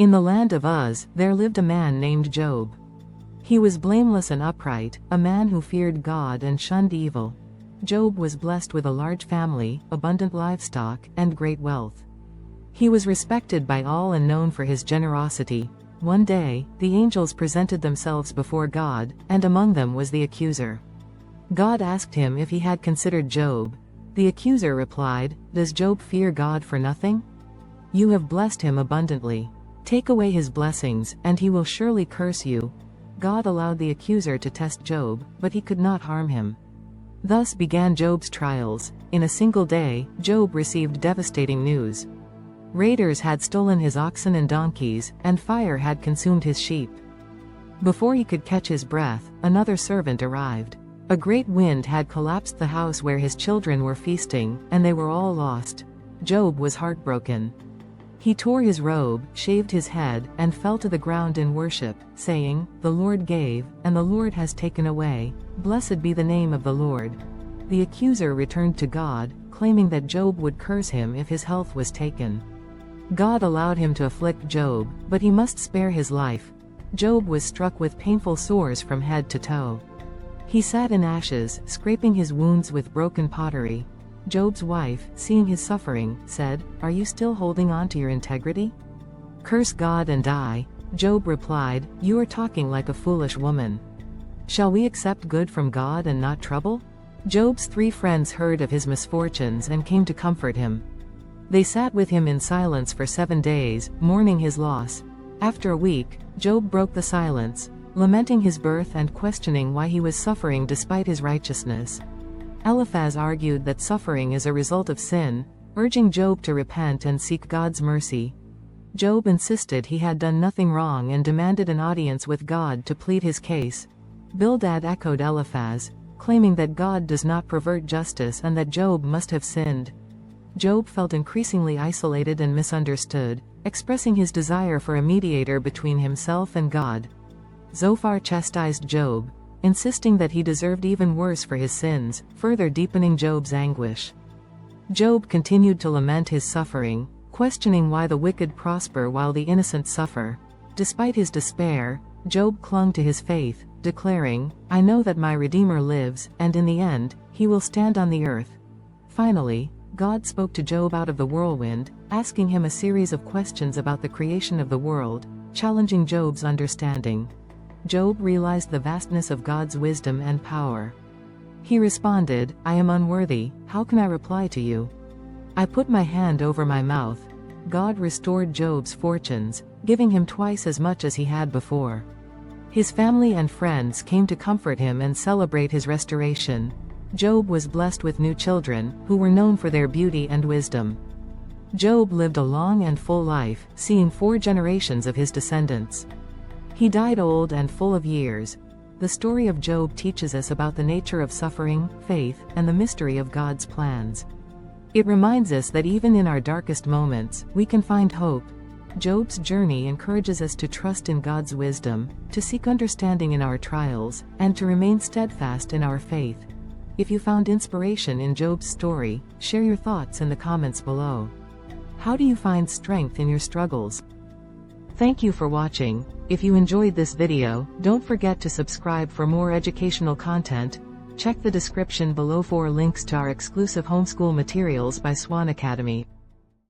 In the land of Uz, there lived a man named Job. He was blameless and upright, a man who feared God and shunned evil. Job was blessed with a large family, abundant livestock, and great wealth. He was respected by all and known for his generosity. One day, the angels presented themselves before God, and among them was the accuser. God asked him if he had considered Job. The accuser replied, "Does Job fear God for nothing? You have blessed him abundantly. Take away his blessings, and he will surely curse you." God allowed the accuser to test Job, but he could not harm him. Thus began Job's trials. In a single day, Job received devastating news. Raiders had stolen his oxen and donkeys, and fire had consumed his sheep. Before he could catch his breath, another servant arrived. A great wind had collapsed the house where his children were feasting, and they were all lost. Job was heartbroken. He tore his robe, shaved his head, and fell to the ground in worship, saying, "The Lord gave, and the Lord has taken away. Blessed be the name of the Lord." The accuser returned to God, claiming that Job would curse him if his health was taken. God allowed him to afflict Job, but he must spare his life. Job was struck with painful sores from head to toe. He sat in ashes, scraping his wounds with broken pottery. Job's wife, seeing his suffering, said, "Are you still holding on to your integrity? Curse God and die." Job replied, "You are talking like a foolish woman. Shall we accept good from God and not trouble?" Job's 3 friends heard of his misfortunes and came to comfort him. They sat with him in silence for 7 days, mourning his loss. After a week, Job broke the silence, lamenting his birth and questioning why he was suffering despite his righteousness. Eliphaz argued that suffering is a result of sin, urging Job to repent and seek God's mercy. Job insisted he had done nothing wrong and demanded an audience with God to plead his case. Bildad echoed Eliphaz, claiming that God does not pervert justice and that Job must have sinned. Job felt increasingly isolated and misunderstood, expressing his desire for a mediator between himself and God. Zophar chastised Job, insisting that he deserved even worse for his sins, further deepening Job's anguish. Job continued to lament his suffering, questioning why the wicked prosper while the innocent suffer. Despite his despair, Job clung to his faith, declaring, "I know that my Redeemer lives, and in the end, he will stand on the earth." Finally, God spoke to Job out of the whirlwind, asking him a series of questions about the creation of the world, challenging Job's understanding. Job realized the vastness of God's wisdom and power. He responded, "I am unworthy, how can I reply to you? I put my hand over my mouth." God restored Job's fortunes, giving him twice as much as he had before. His family and friends came to comfort him and celebrate his restoration. Job was blessed with new children, who were known for their beauty and wisdom. Job lived a long and full life, seeing 4 generations of his descendants. He died old and full of years. The story of Job teaches us about the nature of suffering, faith, and the mystery of God's plans. It reminds us that even in our darkest moments, we can find hope. Job's journey encourages us to trust in God's wisdom, to seek understanding in our trials, and to remain steadfast in our faith. If you found inspiration in Job's story, share your thoughts in the comments below. How do you find strength in your struggles? Thank you for watching. If you enjoyed this video, don't forget to subscribe for more educational content. Check the description below for links to our exclusive homeschool materials by Swan Academy.